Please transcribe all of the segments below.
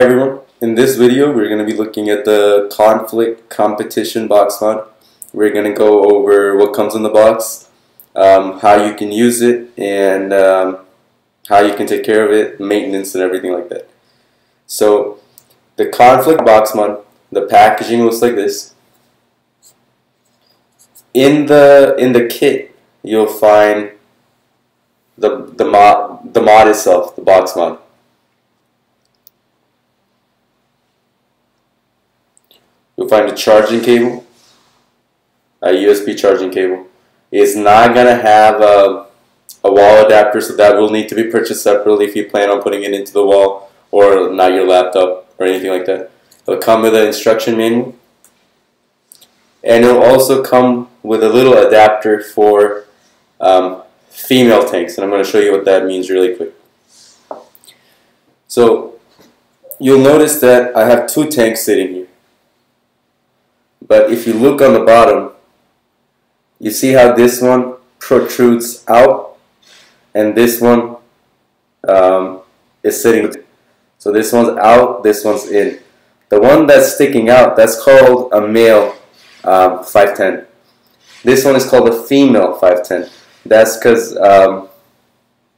Everyone, in this video we're going to be looking at the conflict competition box mod. We're going to go over what comes in the box, how you can use it, and how you can take care of it, maintenance and everything like that. So the conflict box mod, the packaging looks like this. In the kit you'll find the mod itself, the box mod. You'll find a charging cable, a USB charging cable. It's not going to have a wall adapter, so that will need to be purchased separately if you plan on putting it into the wall or not your laptop or anything like that. It'll come with an instruction manual, and it'll also come with a little adapter for female tanks, and I'm going to show you what that means really quick. So you'll notice that I have two tanks sitting here. But if you look on the bottom, you see how this one protrudes out and this one is sitting. So this one's out, this one's in. The one that's sticking out, that's called a male 510. This one is called a female 510. That's because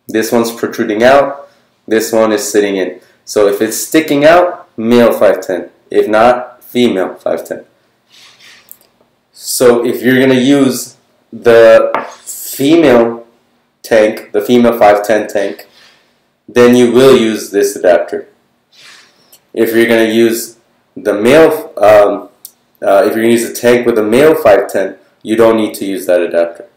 this one's protruding out, this one is sitting in. So if it's sticking out, male 510. If not, female 510. So if you're going to use the female tank, the female 510 tank, then you will use this adapter. If you're going to use the male, if you're going to use a tank with a male 510, you don't need to use that adapter.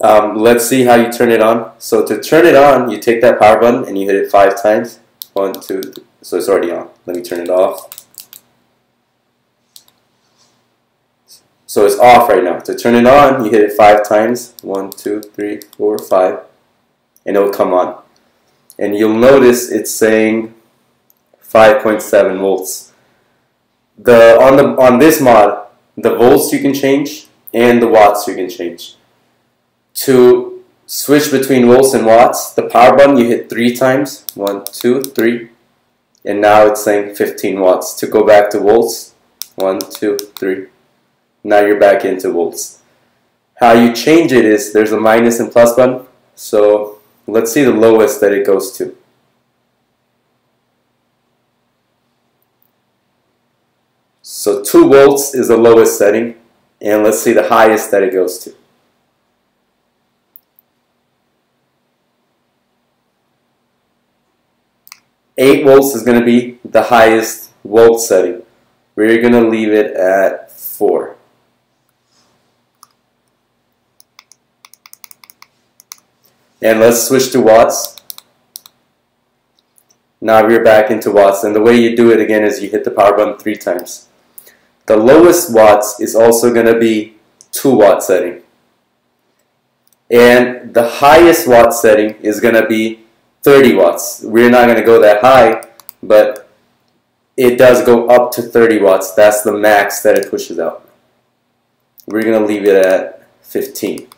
Let's see how you turn it on. So to turn it on, you take that power button and you hit it 5 times. 1, 2, 3. So it's already on. Let me turn it off. So it's off right now. To turn it on, you hit it 5 times. 1, 2, 3, 4, 5. And it will come on. And you'll notice it's saying 5.7 volts. On this mod, the volts you can change and the watts you can change. To switch between volts and watts, the power button you hit 3 times. 1, 2, 3. And now it's saying 15 watts. To go back to volts, 1, 2, 3. Now you're back into volts. How you change it is there's a minus and plus button. So let's see the lowest that it goes to. So 2 volts is the lowest setting, and let's see the highest that it goes to. Eight volts is going to be the highest volt setting. We're going to leave it at 4. And let's switch to watts. Now we're back into watts, and the way you do it again is you hit the power button 3 times. The lowest watts is also going to be 2 watt setting. And the highest watt setting is going to be 30 watts. We're not going to go that high, but it does go up to 30 watts. That's the max that it pushes out. We're going to leave it at 15.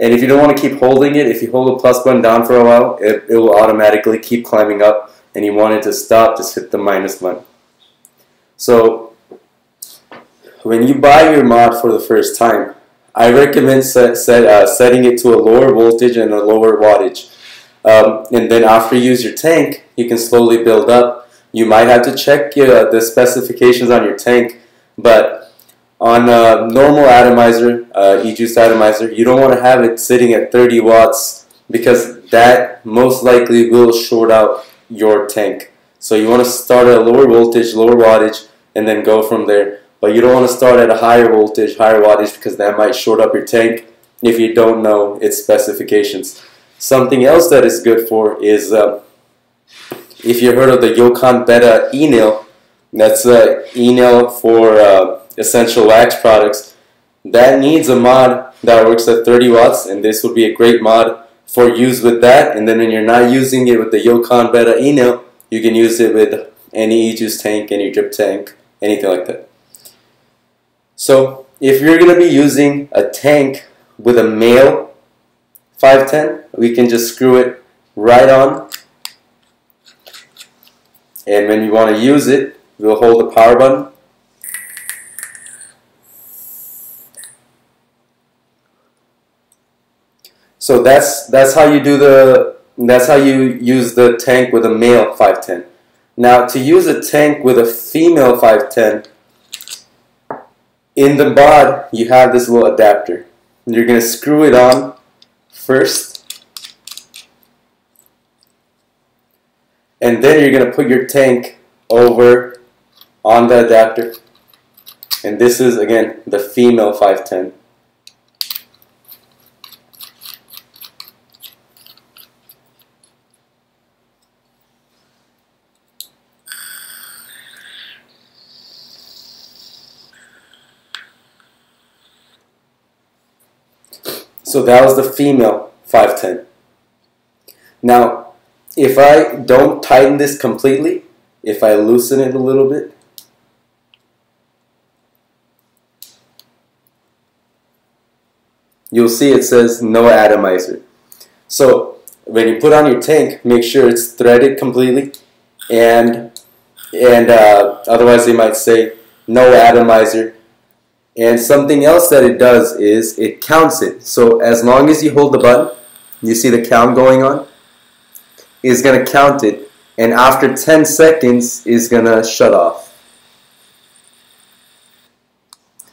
And if you don't want to keep holding it, if you hold the plus button down for a while, it will automatically keep climbing up. And you want it to stop, just hit the minus button. So when you buy your mod for the first time, I recommend setting it to a lower voltage and a lower wattage. And then after you use your tank, you can slowly build up. You might have to check the specifications on your tank, but on a normal atomizer, e-juice atomizer, you don't want to have it sitting at 30 watts because that most likely will short out your tank. So you want to start at a lower voltage, lower wattage, and then go from there. But you don't want to start at a higher voltage, higher wattage, because that might short up your tank if you don't know its specifications. Something else that is good for is, if you heard of the Yocon Beta e-nail, that's an e-nail for essential wax products. That needs a mod that works at 30 watts, and this would be a great mod for use with that. And then when you're not using it with the Yocon Beta e-nail, you can use it with any e-juice tank, any drip tank, anything like that. So if you're going to be using a tank with a male 510, we can just screw it right on. And when you want to use it, we'll hold the power button. So that's how you use the tank with a male 510. Now to use a tank with a female 510, in the mod you have this little adapter. You're going to screw it on first, and then you're going to put your tank over on the adapter. And this is again the female 510. So that was the female 510. Now, if I don't tighten this completely, if I loosen it a little bit, you'll see it says no atomizer. So when you put on your tank, make sure it's threaded completely, and otherwise they might say no atomizer. And something else that it does is it counts it. So as long as you hold the button, you see the count going on, it's going to count it, and after 10 seconds it's going to shut off.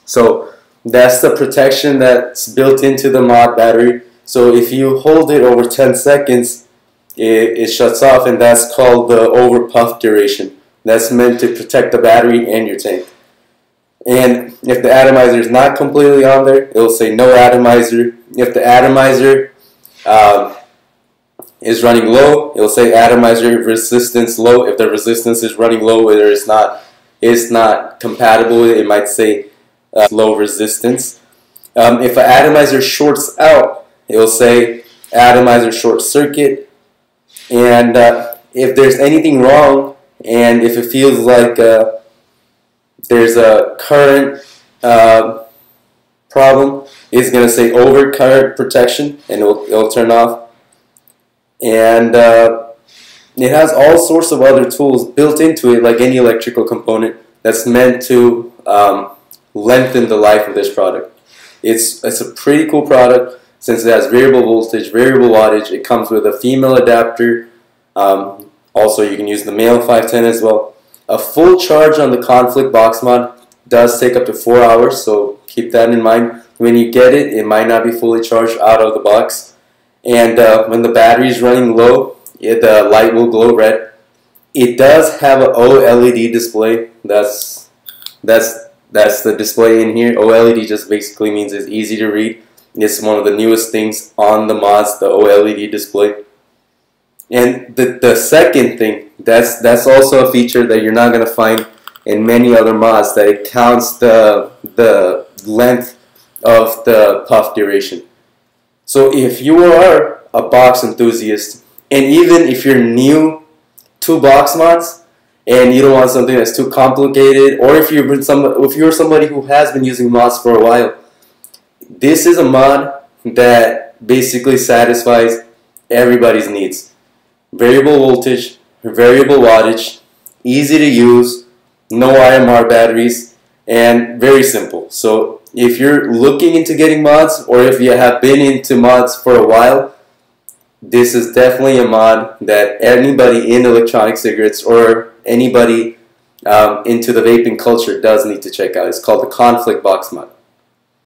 So that's the protection that's built into the mod battery. So if you hold it over 10 seconds, it shuts off, and that's called the overpuff duration. That's meant to protect the battery and your tank. And if the atomizer is not completely on there, it will say no atomizer. If the atomizer is running low, it will say atomizer resistance low. If the resistance is running low, whether it's not compatible, it might say low resistance. If an atomizer shorts out, it will say atomizer short circuit. And if there's anything wrong, and if it feels like there's a current problem, it's going to say over current protection, and it'll turn off. And it has all sorts of other tools built into it, like any electrical component, that's meant to lengthen the life of this product. It's a pretty cool product since it has variable voltage, variable wattage. It comes with a female adapter. Also, you can use the male 510 as well. A full charge on the conflict box mod does take up to 4 hours, so keep that in mind. When you get it, it might not be fully charged out of the box. And when the battery is running low, the light will glow red. It does have an OLED display. That's the display in here. OLED just basically means it's easy to read. It's one of the newest things on the mods, the OLED display. And the second thing, that's also a feature that you're not going to find in many other mods, that it counts the length of the puff duration. So if you are a box enthusiast, and even if you're new to box mods and you don't want something that's too complicated, or if you're somebody who has been using mods for a while, this is a mod that basically satisfies everybody's needs. Variable voltage, variable wattage, easy to use, no IMR batteries, and very simple. So if you're looking into getting mods, or if you have been into mods for a while, this is definitely a mod that anybody in electronic cigarettes or anybody into the vaping culture does need to check out. It's called the Conflict Box mod.